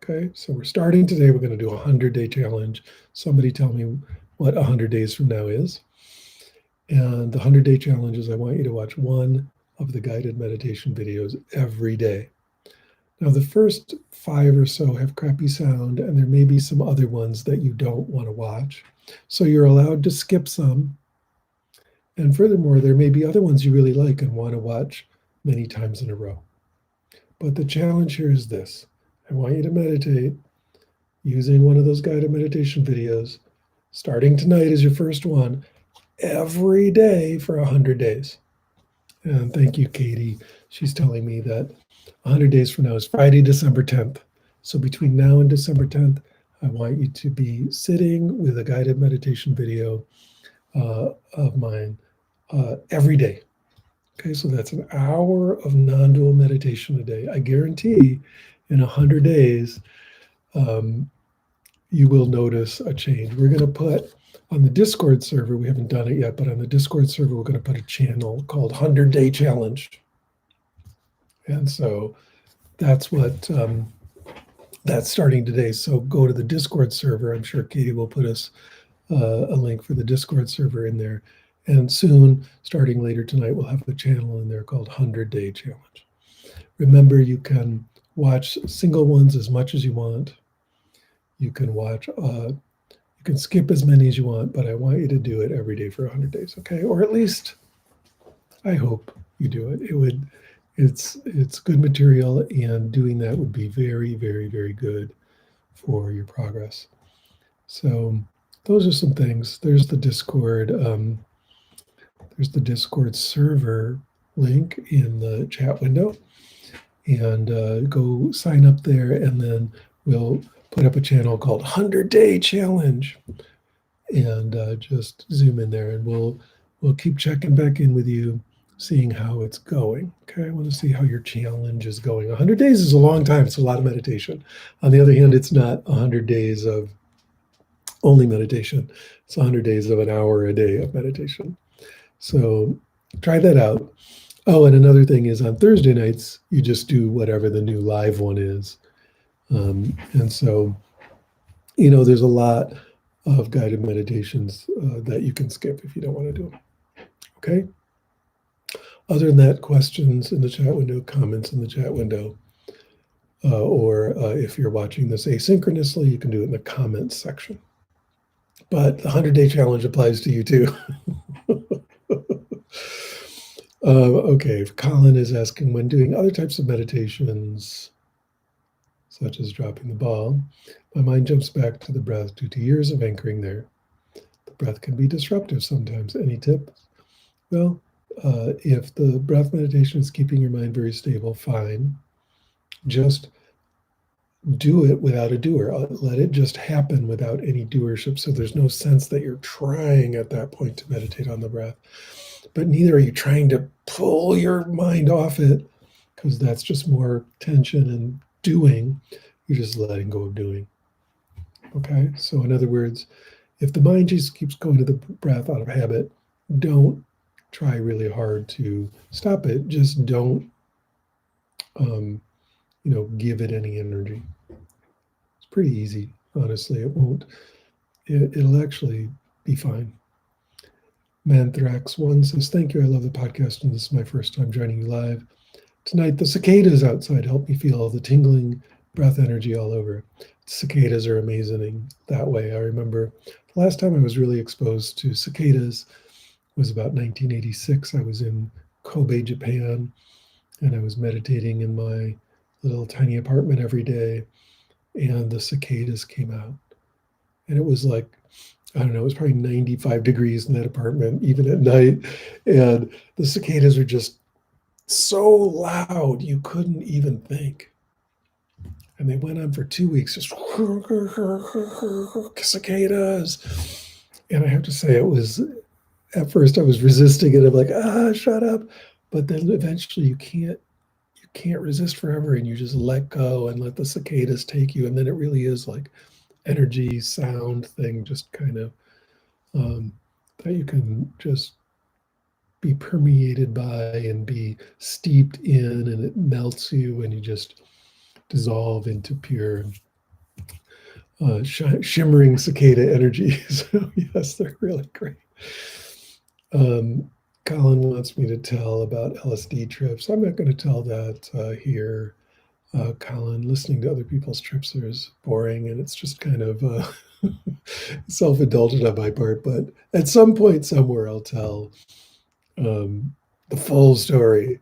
Okay, so we're starting today. We're going to do a 100-day challenge. Somebody tell me what 100 days from now is. And the 100-day challenge is I want you to watch one of the guided meditation videos every day. Now, the first 5 or so have crappy sound, and there may be some other ones that you don't want to watch. So you're allowed to skip some. And furthermore, there may be other ones you really like and want to watch many times in a row. But the challenge here is this. I want you to meditate using one of those guided meditation videos. Starting tonight is your first one, every day for 100 days. And thank you, Katie. She's telling me that 100 days from now is Friday, December 10th. So between now and December 10th, I want you to be sitting with a guided meditation video of mine every day. Okay, so that's an hour of non-dual meditation a day. I guarantee in 100 days, you will notice a change. We're going to put on the Discord server, we haven't done it yet, but on the Discord server, we're going to put a channel called 100-Day Challenge. And so that's what, that's starting today. So go to the Discord server. I'm sure Katie will put us a link for the Discord server in there. And soon, starting later tonight, we'll have a channel in there called 100-Day Challenge. Remember, you can watch single ones as much as you want. You can watch, you can skip as many as you want, but I want you to do it every day for 100 days, okay? Or at least, I hope you do it. It's good material, and doing that would be very, very, very good for your progress. So those are some things. There's the Discord. There's the Discord server link in the chat window, and go sign up there, and then we'll put up a channel called 100-Day Challenge, and just zoom in there, and we'll keep checking back in with you, seeing how it's going. Okay, I want to see how your challenge is going. 100 days is a long time. It's a lot of meditation. On the other hand, it's not 100 days of only meditation. It's 100 days of an hour a day of meditation. So try that out. Oh, and another thing is on Thursday nights, you just do whatever the new live one is. And so, there's a lot of guided meditations that you can skip if you don't want to do them. Okay? Other than that, questions in the chat window, comments in the chat window, or if you're watching this asynchronously, you can do it in the comments section. But the 100-Day Challenge applies to you too. Okay, Colin is asking, when doing other types of meditations, such as dropping the ball, my mind jumps back to the breath due to years of anchoring there. The breath can be disruptive sometimes. Any tips? Well, if the breath meditation is keeping your mind very stable, fine. Just do it without a doer. Let it just happen without any doership. So there's no sense that you're trying at that point to meditate on the breath. But neither are you trying to pull your mind off it, because that's just more tension and doing. You're just letting go of doing. Okay? So in other words, if the mind just keeps going to the breath out of habit, don't try really hard to stop it. Just don't, give it any energy. It's pretty easy, honestly. It'll actually be fine. Manthrax1 says, thank you, I love the podcast, and this is my first time joining you live. Tonight, the cicadas outside help me feel all the tingling breath energy all over. Cicadas are amazing that way. I remember the last time I was really exposed to cicadas was about 1986. I was in Kobe, Japan, and I was meditating in my little tiny apartment every day, and the cicadas came out. And it was like, I don't know, it was probably 95 degrees in that apartment, even at night. And the cicadas are just so loud, you couldn't even think. And they went on for 2 weeks, just cicadas. And I have to say, it was, at first I was resisting it. I'm like, shut up. But then eventually you can't resist forever, and you just let go and let the cicadas take you. And then it really is like energy, sound thing, just kind of that you can just be permeated by and be steeped in, and it melts you, and you just dissolve into pure shimmering cicada energy. So yes, they're really great. Colin wants me to tell about LSD trips. I'm not going to tell that here. Colin, listening to other people's trips is boring, and it's just kind of self-indulgent on my part. But at some point somewhere, I'll tell the full story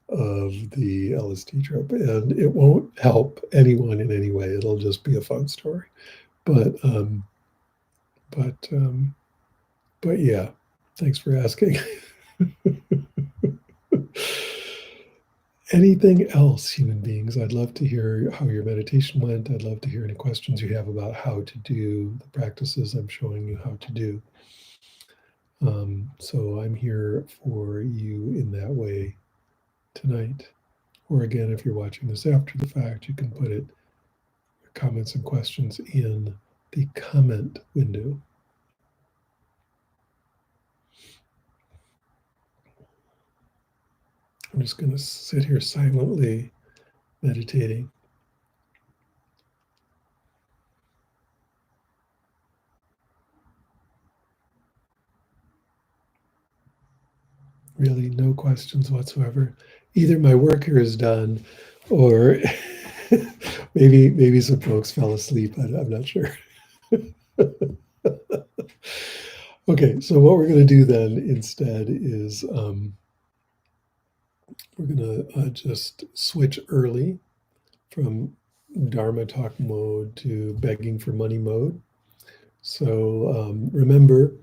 of the LSD trip, and it won't help anyone in any way. It'll just be a fun story. But yeah, thanks for asking. Anything else, human beings? I'd love to hear how your meditation went. I'd love to hear any questions you have about how to do the practices I'm showing you how to do. So I'm here for you in that way tonight. Or again, if you're watching this after the fact, you can put your comments and questions in the comment window. I'm just going to sit here silently meditating. Really, no questions whatsoever. Either my work here is done, or maybe some folks fell asleep. I'm not sure. Okay, so what we're going to do then instead is we're going to just switch early from Dharma talk mode to begging for money mode. So remember,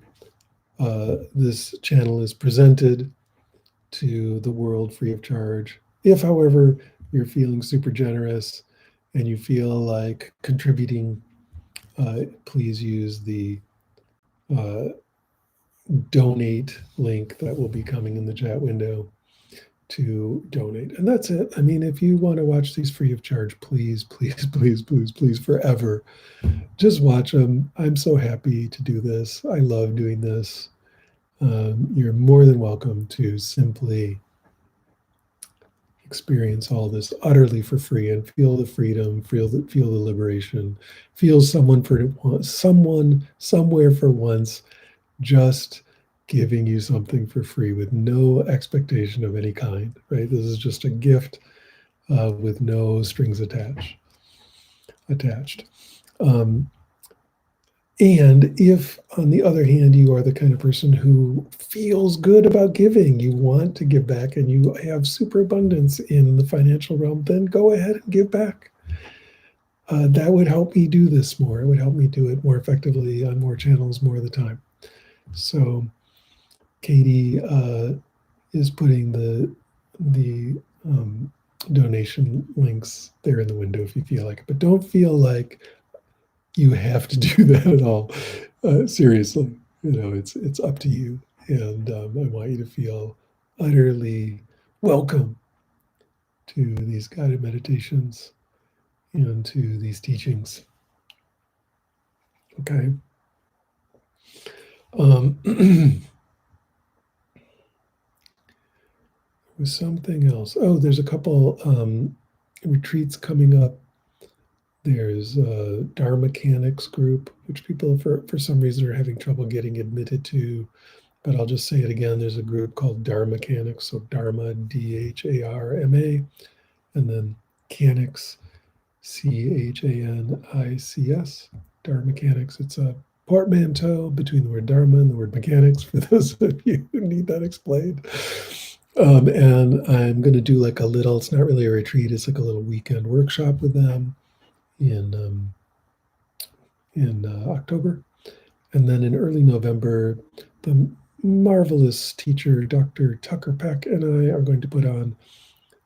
this channel is presented to the world free of charge. If, however, you're feeling super generous and you feel like contributing, please use the donate link that will be coming in the chat window to donate. And that's it. I mean, if you want to watch these free of charge, please, please, please, please, please, forever, just watch them. I'm so happy to do this. I love doing this. You're more than welcome to simply experience all this utterly for free and feel the freedom, feel the liberation, feel someone somewhere for once just giving you something for free with no expectation of any kind, right? This is just a gift with no strings attached. And if, on the other hand, you are the kind of person who feels good about giving, you want to give back, and you have superabundance in the financial realm, then go ahead and give back. That would help me do this more. It would help me do it more effectively on more channels more of the time. So Katie is putting the donation links there in the window if you feel like it. But don't feel like you have to do that at all. Seriously, it's up to you. And I want you to feel utterly welcome to these guided meditations and to these teachings. Okay. With something else. Oh, there's a couple retreats coming up. There's a Dharma Mechanics group, which people for some reason are having trouble getting admitted to. But I'll just say it again. There's a group called Dharma Mechanics, so Dharma, Dharma, and then Mechanics, Chanics, Dharma Mechanics. It's a portmanteau between the word Dharma and the word mechanics, for those of you who need that explained. And I'm going to do like a little, it's not really a retreat, it's like a little weekend workshop with them in October. And then in early November, the marvelous teacher, Dr. Tucker Peck, and I are going to put on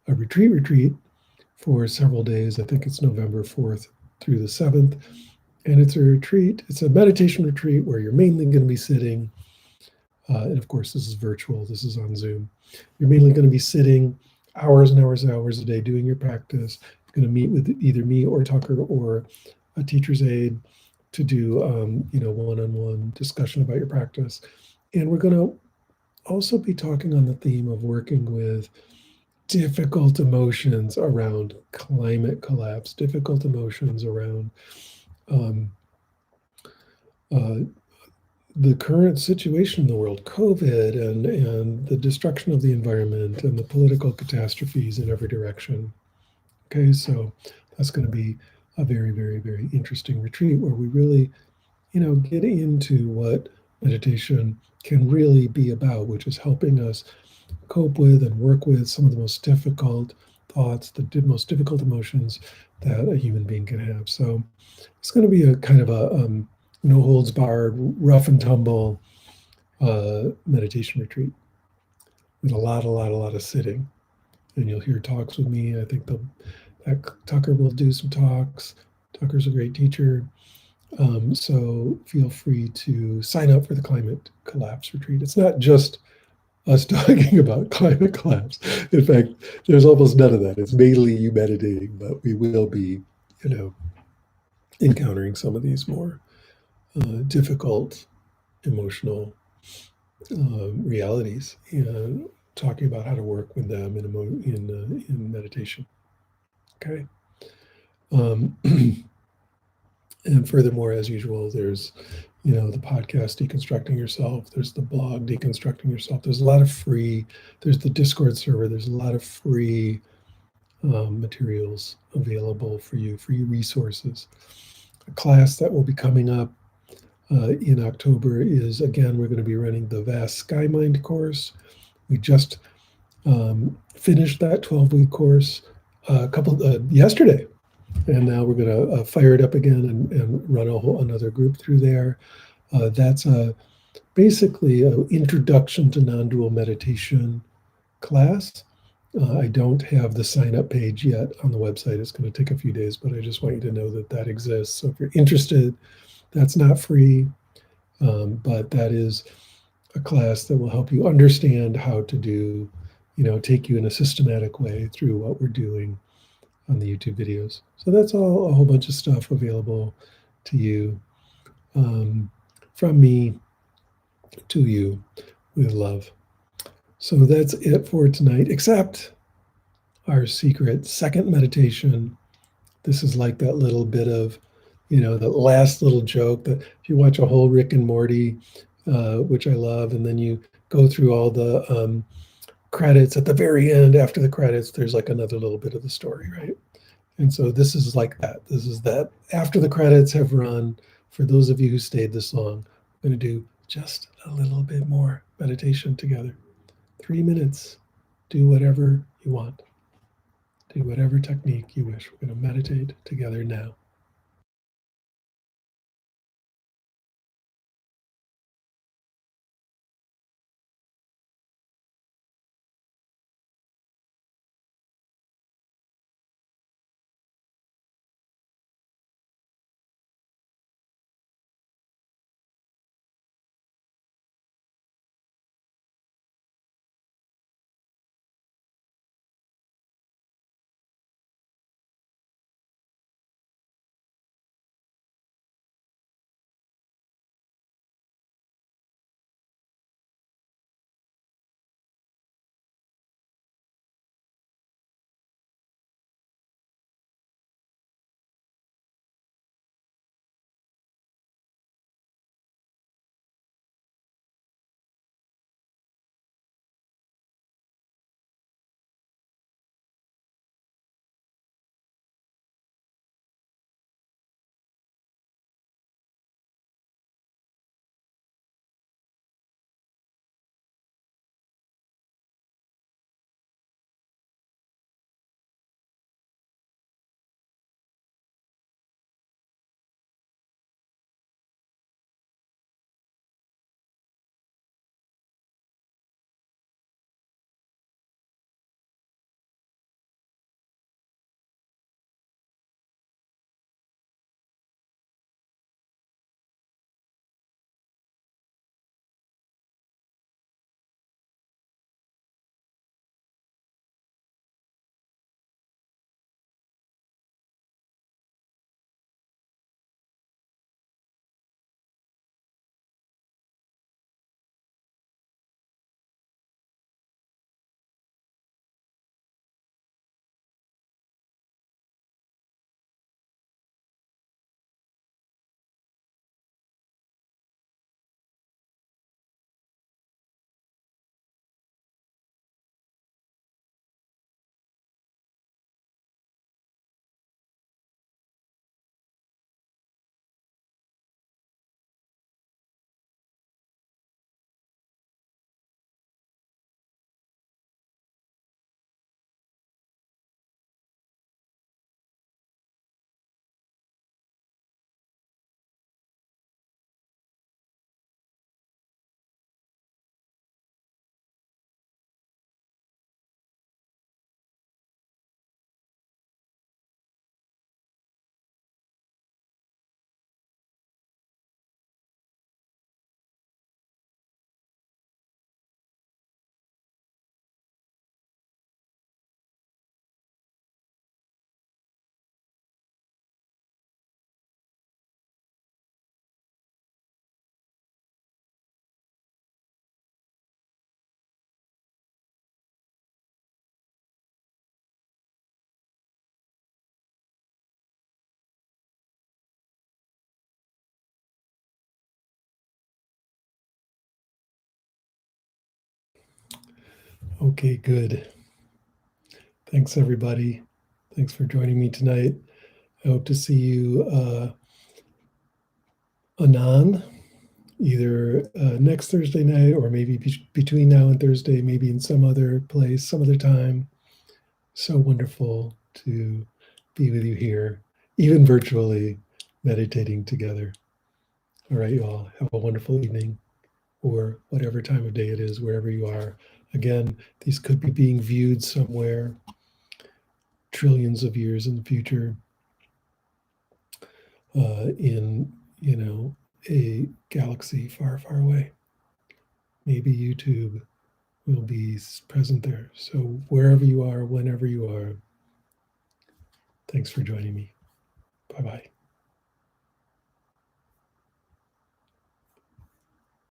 a retreat for several days. I think it's November 4th through the 7th. And it's a retreat, it's a meditation retreat where you're mainly going to be sitting. And of course, this is virtual, this is on Zoom. You're mainly going to be sitting hours and hours and hours a day doing your practice. You're going to meet with either me or Tucker or a teacher's aide to do one-on-one discussion about your practice. And we're going to also be talking on the theme of working with difficult emotions around climate collapse, difficult emotions around the current situation in the world, COVID and the destruction of the environment and the political catastrophes in every direction. Okay, so that's going to be a very, very, very interesting retreat where we really, get into what meditation can really be about, which is helping us cope with and work with some of the most difficult thoughts, the most difficult emotions that a human being can have. So it's going to be a kind of a no holds barred, rough and tumble meditation retreat with a lot of sitting. And you'll hear talks with me. I think Tucker will do some talks. Tucker's a great teacher. So feel free to sign up for the climate collapse retreat. It's not just us talking about climate collapse. In fact, there's almost none of that. It's mainly you meditating, but we will be, encountering some of these more difficult emotional realities, talking about how to work with them in meditation. Okay. Um, and furthermore, as usual, there's the podcast Deconstructing Yourself. There's the blog Deconstructing Yourself. There's a lot of free. There's the Discord server. There's a lot of free materials available for you, free resources. A class that will be coming up in October is, again, we're going to be running the Vast Sky Mind course. We just finished that 12-week course yesterday, and now we're going to fire it up again and run another group through there. That's basically an introduction to non-dual meditation class. I don't have the sign-up page yet on the website. It's going to take a few days, but I just want you to know that that exists. So if you're interested, that's not free, but that is a class that will help you understand how to do, take you in a systematic way through what we're doing on the YouTube videos. So that's all a whole bunch of stuff available to you, from me to you, with love. So that's it for tonight, except our secret second meditation. This is like that little bit of, the last little joke that if you watch a whole Rick and Morty, which I love, and then you go through all the credits at the very end, after the credits, there's like another little bit of the story, right? And so this is like that. This is that after the credits have run, for those of you who stayed this long, we're going to do just a little bit more meditation together. 3 minutes. Do whatever you want. Do whatever technique you wish. We're going to meditate together now. Okay, good. Thanks, everybody. Thanks for joining me tonight. I hope to see you anon, either next Thursday night or maybe between now and Thursday, maybe in some other place, some other time. So wonderful to be with you here, even virtually meditating together. All right, you all have a wonderful evening or whatever time of day it is, wherever you are. Again, these could be being viewed somewhere trillions of years in the future in, a galaxy far, far away. Maybe YouTube will be present there. So wherever you are, whenever you are, thanks for joining me. Bye-bye.